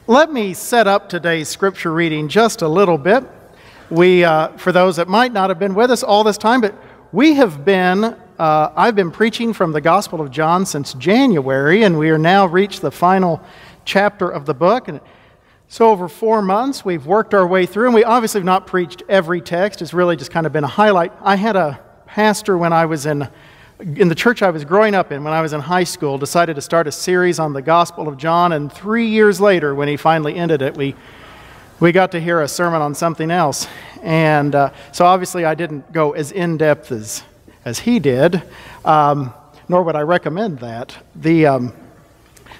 Let me set up today's scripture reading just a little bit. For those that might not have been with us all this time, but I've been preaching from the Gospel of John since January, and we are now reached the final chapter of the book. And so over 4 months, we've worked our way through, and we obviously have not preached every text. It's really just kind of been a highlight. I had a pastor when I was in the church I was growing up in, when I was in high school, decided to start a series on the Gospel of John, and 3 years later, when he finally ended it, we got to hear a sermon on something else. And so obviously I didn't go as in-depth as he did, nor would I recommend that.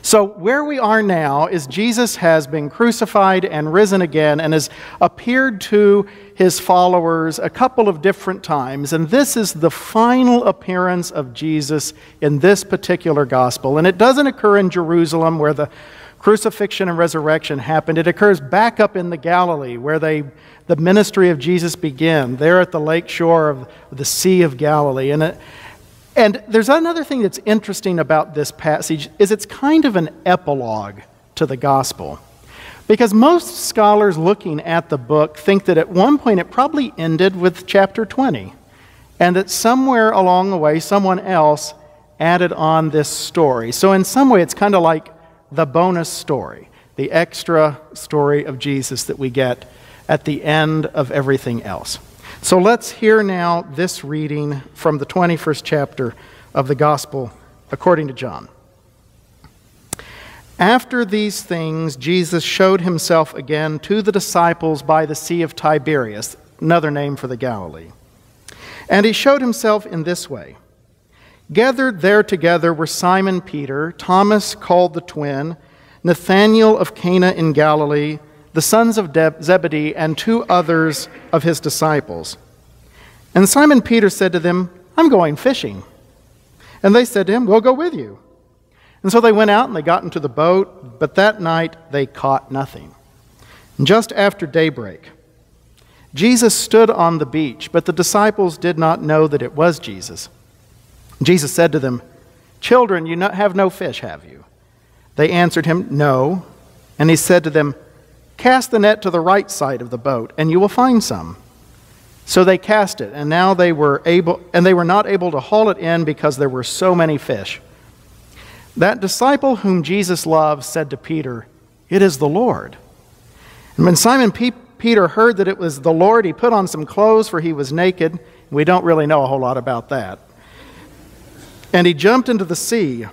So where we are now is Jesus has been crucified and risen again and has appeared to his followers a couple of different times. And this is the final appearance of Jesus in this particular gospel. And it doesn't occur in Jerusalem where the crucifixion and resurrection happened. It occurs back up in the Galilee where the ministry of Jesus began, there at the lake shore of the Sea of Galilee. And there's another thing that's interesting about this passage is it's kind of an epilogue to the gospel. Because most scholars looking at the book think that at one point it probably ended with chapter 20, and that somewhere along the way someone else added on this story. So in some way it's kind of like the bonus story, the extra story of Jesus that we get at the end of everything else. So let's hear now this reading from the 21st chapter of the Gospel according to John. After these things, Jesus showed himself again to the disciples by the Sea of Tiberias, another name for the Galilee. And he showed himself in this way. Gathered there together were Simon Peter, Thomas called the twin, Nathanael of Cana in Galilee, the sons of Zebedee, and 2 others of his disciples. And Simon Peter said to them, "I'm going fishing." And they said to him, "We'll go with you." And so they went out and they got into the boat, but that night they caught nothing. And just after daybreak, Jesus stood on the beach, but the disciples did not know that it was Jesus. Jesus said to them, "Children, you have no fish, have you?" They answered him, "No." And he said to them, "Cast the net to the right side of the boat, and you will find some." So they cast it, and now they were not able to haul it in because there were so many fish. That disciple whom Jesus loved said to Peter, "It is the Lord." And when Simon Peter heard that it was the Lord, he put on some clothes, for he was naked. We don't really know a whole lot about that. And he jumped into the sea.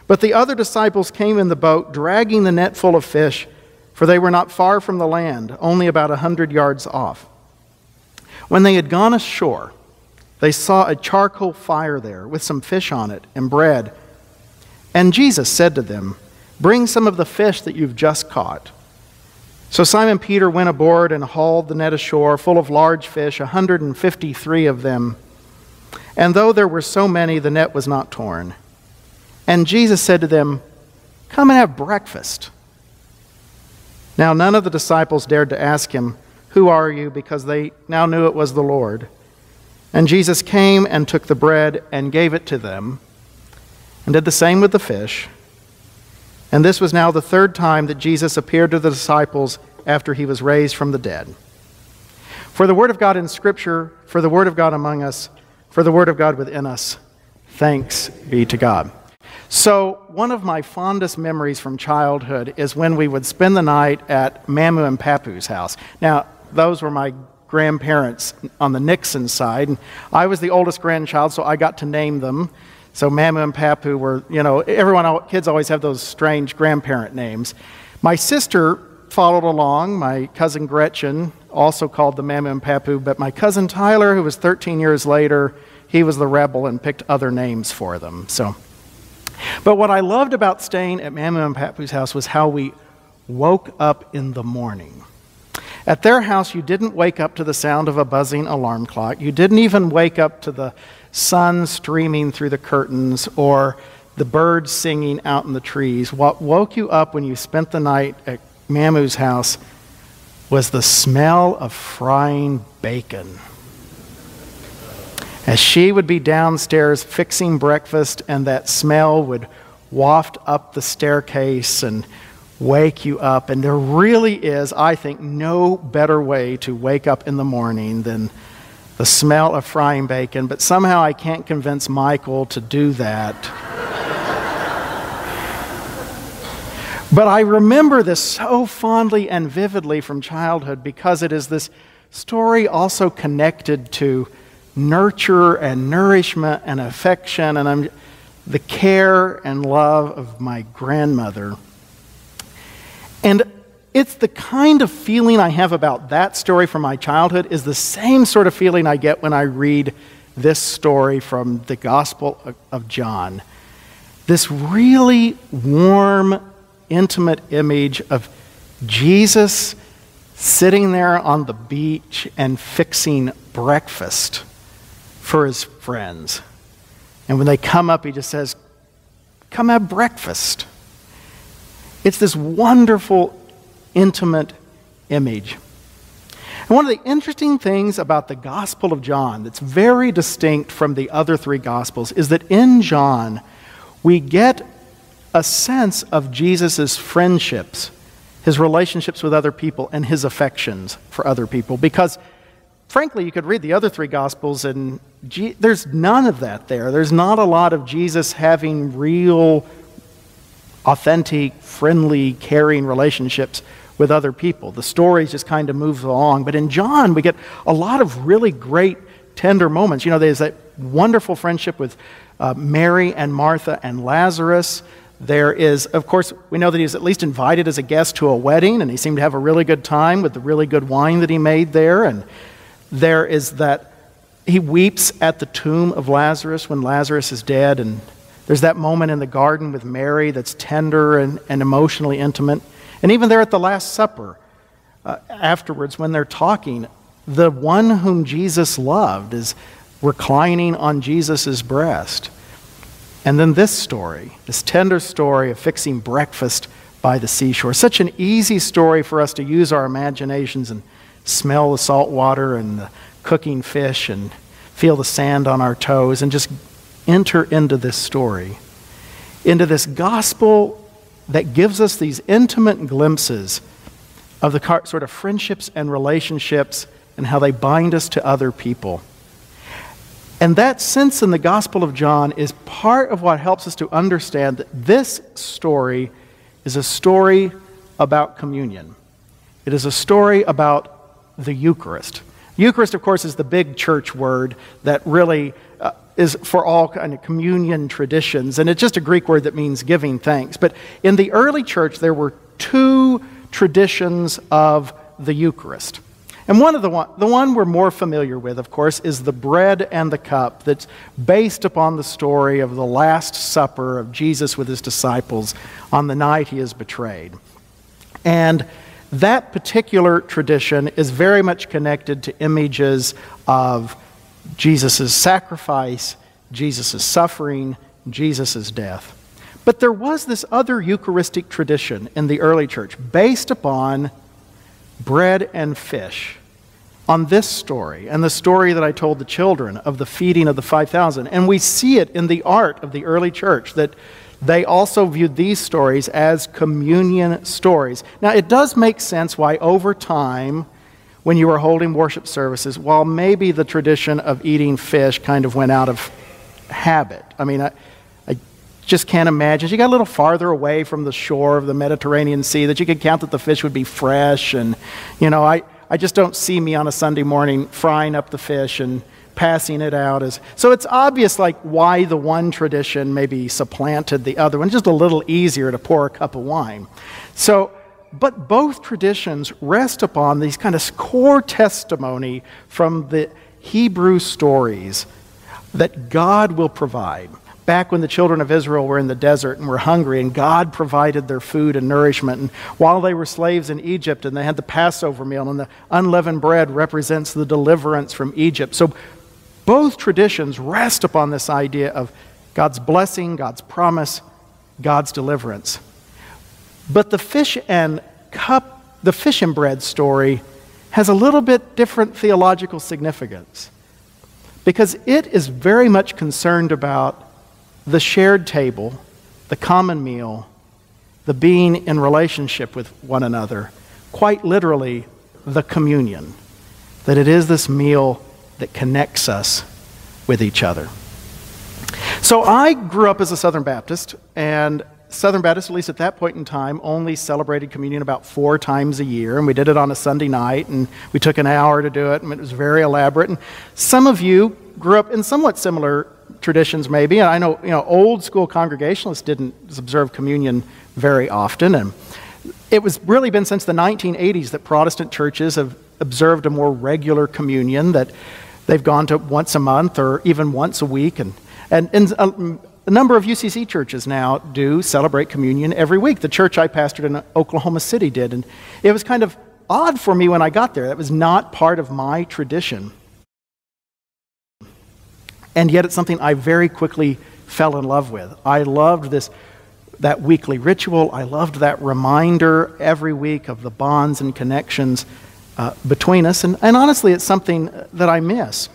But the other disciples came in the boat, dragging the net full of fish, for they were not far from the land, only about 100 yards off. When they had gone ashore, they saw a charcoal fire there with some fish on it and bread. And Jesus said to them, "Bring some of the fish that you've just caught." So Simon Peter went aboard and hauled the net ashore full of large fish, 153 of them. And though there were so many, the net was not torn. And Jesus said to them, "Come and have breakfast." Now none of the disciples dared to ask him, "Who are you?" because they now knew it was the Lord. And Jesus came and took the bread and gave it to them, and did the same with the fish. And this was now the 3rd time that Jesus appeared to the disciples after he was raised from the dead. For the word of God in Scripture, for the word of God among us, for the word of God within us, thanks be to God. So one of my fondest memories from childhood is when we would spend the night at Mamu and Papu's house. Now, those were my grandparents on the Nixon side. And I was the oldest grandchild, so I got to name them. So Mamu and Papu were, kids always have those strange grandparent names. My sister followed along, my cousin Gretchen, also called the Mamu and Papu, but my cousin Tyler, who was 13 years later, he was the rebel and picked other names for them. But what I loved about staying at Mamu and Papu's house was how we woke up in the morning. At their house, you didn't wake up to the sound of a buzzing alarm clock. You didn't even wake up to the sun streaming through the curtains or the birds singing out in the trees. What woke you up when you spent the night at Mamu's house was the smell of frying bacon. As she would be downstairs fixing breakfast, and that smell would waft up the staircase, and wake you up. And there really is, I think, no better way to wake up in the morning than the smell of frying bacon. But somehow I can't convince Michael to do that. But I remember this so fondly and vividly from childhood because it is this story also connected to nurture and nourishment and affection and the care and love of my grandmother. And it's the kind of feeling I have about that story from my childhood is the same sort of feeling I get when I read this story from the Gospel of John. This really warm, intimate image of Jesus sitting there on the beach and fixing breakfast for his friends. And when they come up, he just says, "Come have breakfast." It's this wonderful, intimate image. And one of the interesting things about the Gospel of John that's very distinct from the other three Gospels is that in John, we get a sense of Jesus' friendships, his relationships with other people, and his affections for other people. Because, frankly, you could read the other three Gospels and there's none of that there. There's not a lot of Jesus having real, authentic, friendly, caring relationships with other people. The stories just kind of move along. But in John, we get a lot of really great, tender moments. You know, there's that wonderful friendship with Mary and Martha and Lazarus. There is, of course, we know that he's at least invited as a guest to a wedding, and he seemed to have a really good time with the really good wine that he made there. And there is that he weeps at the tomb of Lazarus when Lazarus is dead, and there's that moment in the garden with Mary that's tender and emotionally intimate. And even there at the Last Supper, afterwards when they're talking, the one whom Jesus loved is reclining on Jesus' breast. And then this story, this tender story of fixing breakfast by the seashore. Such an easy story for us to use our imaginations and smell the salt water and the cooking fish and feel the sand on our toes and just enter into this story, into this gospel that gives us these intimate glimpses of the sort of friendships and relationships and how they bind us to other people. And that sense in the Gospel of John is part of what helps us to understand that this story is a story about communion. It is a story about the Eucharist. Eucharist, of course, is the big church word that really is for all kind of communion traditions, and it's just a Greek word that means giving thanks. But in the early church, there were two traditions of the Eucharist. And the one we're more familiar with, of course, is the bread and the cup that's based upon the story of the Last Supper of Jesus with his disciples on the night he is betrayed. And that particular tradition is very much connected to images of Jesus' sacrifice, Jesus' suffering, Jesus' death. But there was this other Eucharistic tradition in the early church based upon bread and fish, on this story and the story that I told the children of the feeding of the 5,000. And we see it in the art of the early church that they also viewed these stories as communion stories. Now, it does make sense why over time, when you were holding worship services, while maybe the tradition of eating fish kind of went out of habit. I mean, I just can't imagine. As you got a little farther away from the shore of the Mediterranean Sea that you could count that the fish would be fresh. And, you know, I just don't see me on a Sunday morning frying up the fish and passing it out. So it's obvious like why the one tradition maybe supplanted the other one, just a little easier to pour a cup of wine. But both traditions rest upon these kind of core testimony from the Hebrew stories that God will provide. Back when the children of Israel were in the desert and were hungry, and God provided their food and nourishment, and while they were slaves in Egypt and they had the Passover meal, and the unleavened bread represents the deliverance from Egypt. So both traditions rest upon this idea of God's blessing, God's promise, God's deliverance. But the fish and bread story has a little bit different theological significance because it is very much concerned about the shared table, the common meal, the being in relationship with one another, quite literally the communion, that it is this meal that connects us with each other. So I grew up as a Southern Baptist, and Southern Baptists, at least at that point in time, only celebrated communion about 4 times a year, and we did it on a Sunday night, and we took an hour to do it, and it was very elaborate. And some of you grew up in somewhat similar traditions, maybe. And I know, old school Congregationalists didn't observe communion very often, and it was really been since the 1980s that Protestant churches have observed a more regular communion, that they've gone to once a month or even once a week, and a number of UCC churches now do celebrate communion every week. The church I pastored in Oklahoma City did, and it was kind of odd for me when I got there. That was not part of my tradition. And yet it's something I very quickly fell in love with. I loved that weekly ritual. I loved that reminder every week of the bonds and connections between us. And honestly, it's something that I miss.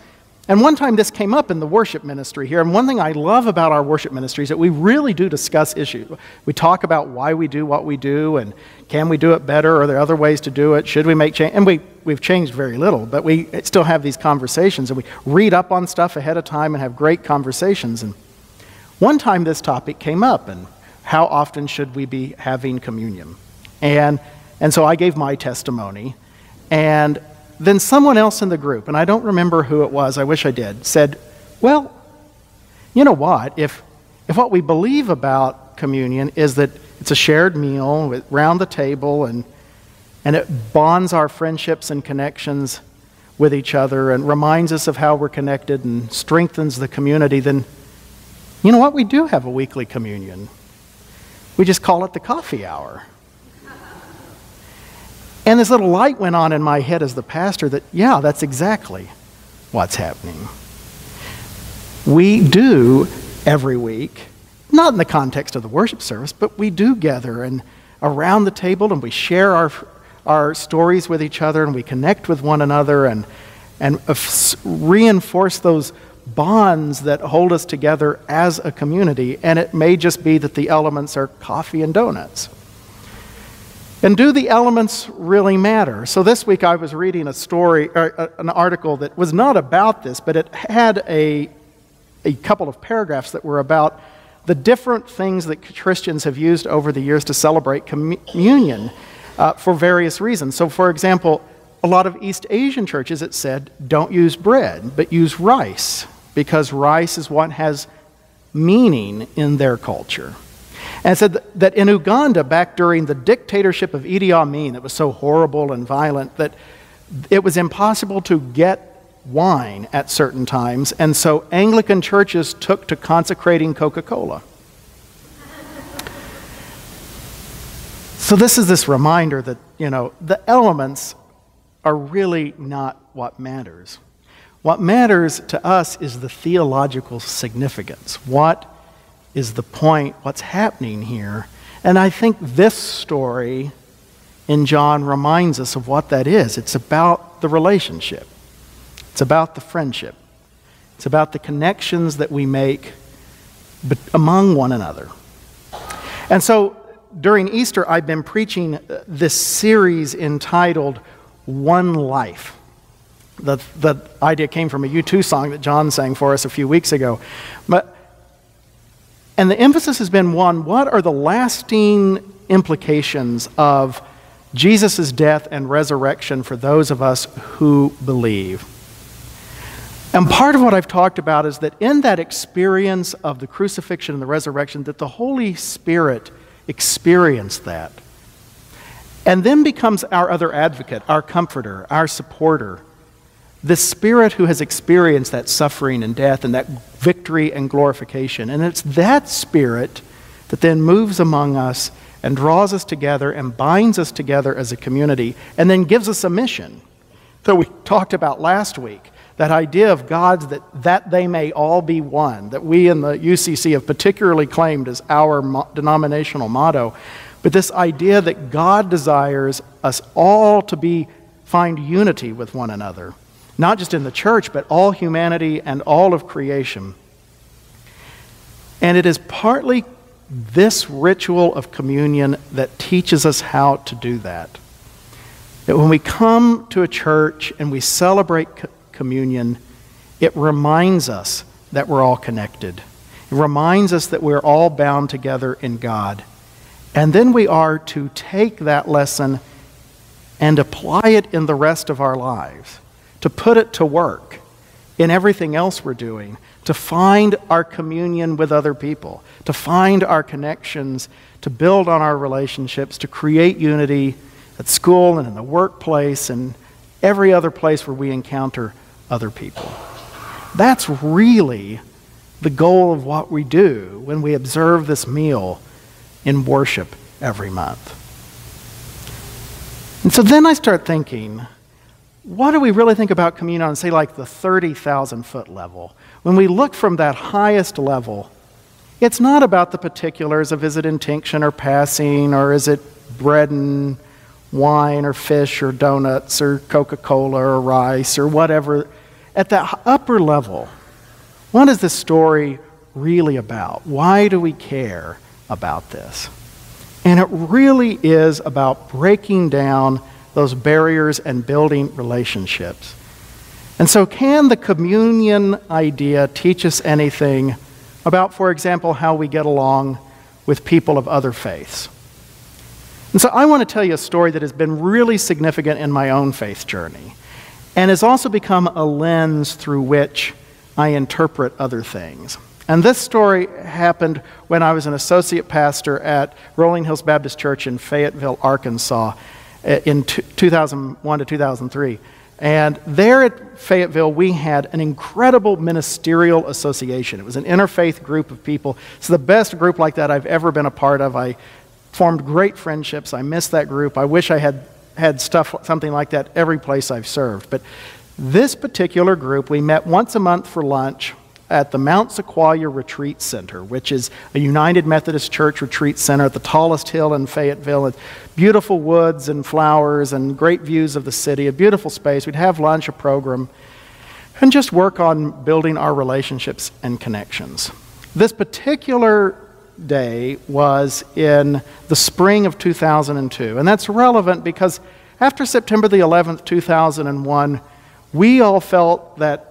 And one time this came up in the worship ministry here, and one thing I love about our worship ministry is that we really do discuss issues. We talk about why we do what we do, and can we do it better? Are there other ways to do it? Should we make change? And we've changed very little, but we still have these conversations, and we read up on stuff ahead of time and have great conversations. And one time this topic came up, and how often should we be having communion? And so I gave my testimony, and then someone else in the group, and I don't remember who it was, I wish I did, said, well, you know what, if what we believe about communion is that it's a shared meal around the table, and it bonds our friendships and connections with each other and reminds us of how we're connected and strengthens the community, then you know what, we do have a weekly communion. We just call it the coffee hour. And this little light went on in my head as the pastor that, yeah, that's exactly what's happening. We do every week, not in the context of the worship service, but we do gather and around the table, and we share our stories with each other, and we connect with one another and reinforce those bonds that hold us together as a community. And it may just be that the elements are coffee and donuts. And do the elements really matter? So this week I was reading a story, or an article that was not about this, but it had a couple of paragraphs that were about the different things that Christians have used over the years to celebrate communion for various reasons. So for example, a lot of East Asian churches, it said, don't use bread, but use rice, because rice is what has meaning in their culture. And it said that in Uganda, back during the dictatorship of Idi Amin, that was so horrible and violent, that it was impossible to get wine at certain times, and so Anglican churches took to consecrating Coca-Cola. So this is this reminder that, the elements are really not what matters. What matters to us is the theological significance. What is the point? What's happening here? And I think this story in John reminds us of what that is. It's about the relationship. It's about the friendship. It's about the connections that we make among one another. And so during Easter, I've been preaching this series entitled One Life. The idea came from a U2 song that John sang for us a few weeks ago. And the emphasis has been, what are the lasting implications of Jesus' death and resurrection for those of us who believe? And part of what I've talked about is that in that experience of the crucifixion and the resurrection, that the Holy Spirit experienced that, and then becomes our other advocate, our comforter, our supporter, the Spirit who has experienced that suffering and death and that victory and glorification. And it's that Spirit that then moves among us and draws us together and binds us together as a community, and then gives us a mission that we talked about last week. That idea of God's that they may all be one, that we in the UCC have particularly claimed as our denominational motto. But this idea that God desires us all to find unity with one another. Not just in the church, but all humanity and all of creation. And it is partly this ritual of communion that teaches us how to do that. That when we come to a church and we celebrate communion, it reminds us that we're all connected. It reminds us that we're all bound together in God. And then we are to take that lesson and apply it in the rest of our lives, to put it to work in everything else we're doing, to find our communion with other people, to find our connections, to build on our relationships, to create unity at school and in the workplace and every other place where we encounter other people. That's really the goal of what we do when we observe this meal in worship every month. And so then I start thinking, what do we really think about communion on, say, like the 30,000-foot level? When we look from that highest level, it's not about the particulars of is it intinction or passing, or is it bread and wine or fish or donuts or Coca-Cola or rice or whatever. At that upper level, what is this story really about? Why do we care about this? And it really is about breaking down those barriers and building relationships. And so can the communion idea teach us anything about, for example, how we get along with people of other faiths? And so I want to tell you a story that has been really significant in my own faith journey and has also become a lens through which I interpret other things. And this story happened when I was an associate pastor at Rolling Hills Baptist Church in Fayetteville, Arkansas in 2001 to 2003. And there at Fayetteville, we had an incredible ministerial association. It was an interfaith group of people. It's the best group like that I've ever been a part of. I formed great friendships. I miss that group. I wish I had something like that every place I've served. But this particular group, we met once a month for lunch at the Mount Sequoia Retreat Center, which is a United Methodist Church retreat center at the tallest hill in Fayetteville. It's beautiful woods and flowers and great views of the city, a beautiful space. We'd have lunch, a program, and just work on building our relationships and connections. This particular day was in the spring of 2002, and that's relevant because after September the 11th, 2001, we all felt that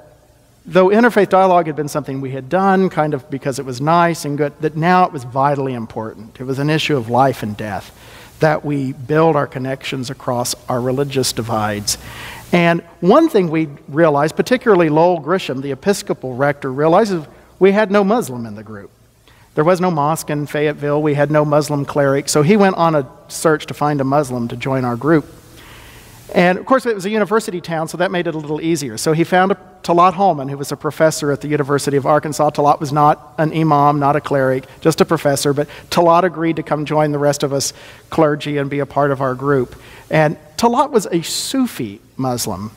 though interfaith dialogue had been something we had done kind of because it was nice and good, that now it was vitally important. It was an issue of life and death, that we build our connections across our religious divides. And one thing we realized, particularly Lowell Grisham, the Episcopal rector, realizes we had no Muslim in the group. There was no mosque in Fayetteville. We had no Muslim cleric. So he went on a search to find a Muslim to join our group. And of course, it was a university town, so that made it a little easier. So he found Talat Holman, who was a professor at the University of Arkansas. Talat was not an imam, not a cleric, just a professor. But Talat agreed to come join the rest of us clergy and be a part of our group. And Talat was a Sufi Muslim.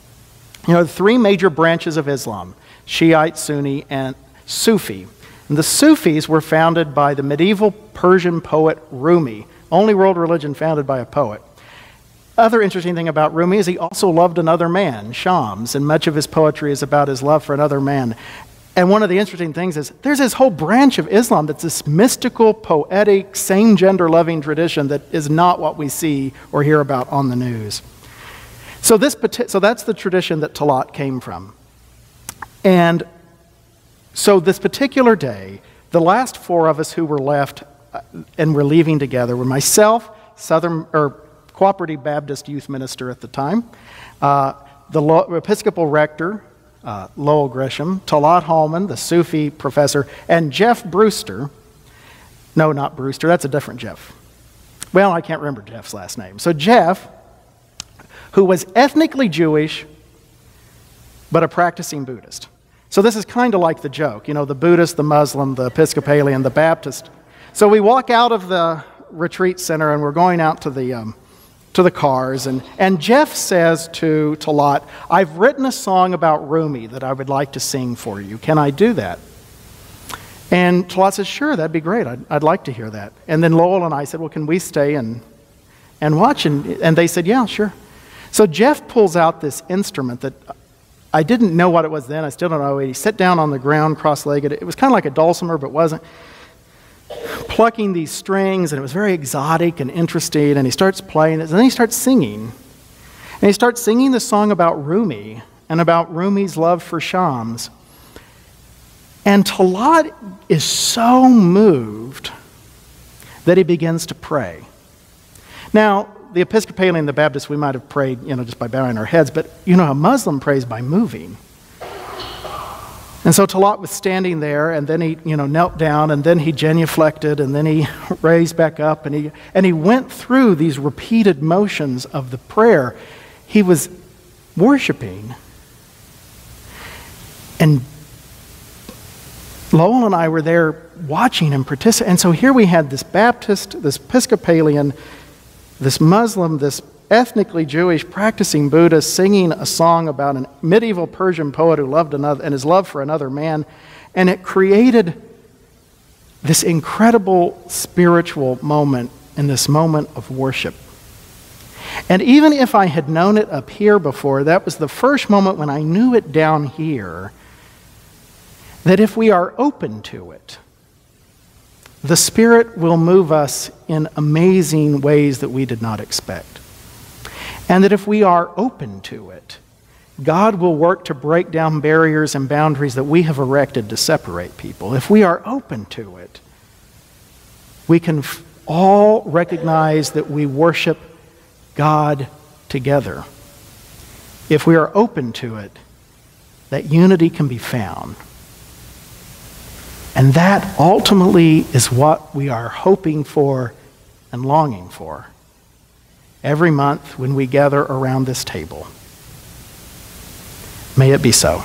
You know, the three major branches of Islam, Shiite, Sunni, and Sufi. And the Sufis were founded by the medieval Persian poet Rumi, only world religion founded by a poet. Other interesting thing about Rumi is he also loved another man, Shams, and much of his poetry is about his love for another man. And one of the interesting things is there's this whole branch of Islam that's this mystical, poetic, same-gender loving tradition that is not what we see or hear about on the news. So that's the tradition that Talat came from. And so this particular day, the last four of us who were left and were leaving together were myself, Cooperative Baptist youth minister at the time, the Episcopal rector, Lowell Grisham, Talat Holman, the Sufi professor, and Jeff Brewster. No, not Brewster, that's a different Jeff. Well, I can't remember Jeff's last name. So Jeff, who was ethnically Jewish, but a practicing Buddhist. So this is kind of like the joke, you know, the Buddhist, the Muslim, the Episcopalian, the Baptist. So we walk out of the retreat center and we're going out to the cars, and Jeff says to Talat, I've written a song about Rumi that I would like to sing for you. Can I do that? And Talat says, sure, that'd be great. I'd like to hear that. And then Lowell and I said, well, can we stay and watch? And they said, yeah, sure. So Jeff pulls out this instrument that I didn't know what it was then. I still don't know. He sat down on the ground cross-legged. It was kind of like a dulcimer, but wasn't. plucking these strings, and it was very exotic and interesting, and he starts playing this, and then he starts singing. And he starts singing the song about Rumi, and about Rumi's love for Shams. And Talat is so moved that he begins to pray. Now, the Episcopalian and the Baptist, we might have prayed, just by bowing our heads, but a Muslim prays by moving. And so Talat was standing there, and then he, knelt down, and then he genuflected, and then he raised back up, and he went through these repeated motions of the prayer. He was worshiping. And Lowell and I were there watching him participate. And so here we had this Baptist, this Episcopalian, this Muslim, this ethnically Jewish practicing Buddhist singing a song about a medieval Persian poet who loved another and his love for another man. And it created this incredible spiritual moment in this moment of worship. And even if I had known it up here before, that was the first moment when I knew it down here, that if we are open to it, the Spirit will move us in amazing ways that we did not expect. And that if we are open to it, God will work to break down barriers and boundaries that we have erected to separate people. If we are open to it, we can all recognize that we worship God together. If we are open to it, that unity can be found. And that ultimately is what we are hoping for and longing for every month when we gather around this table. May it be so.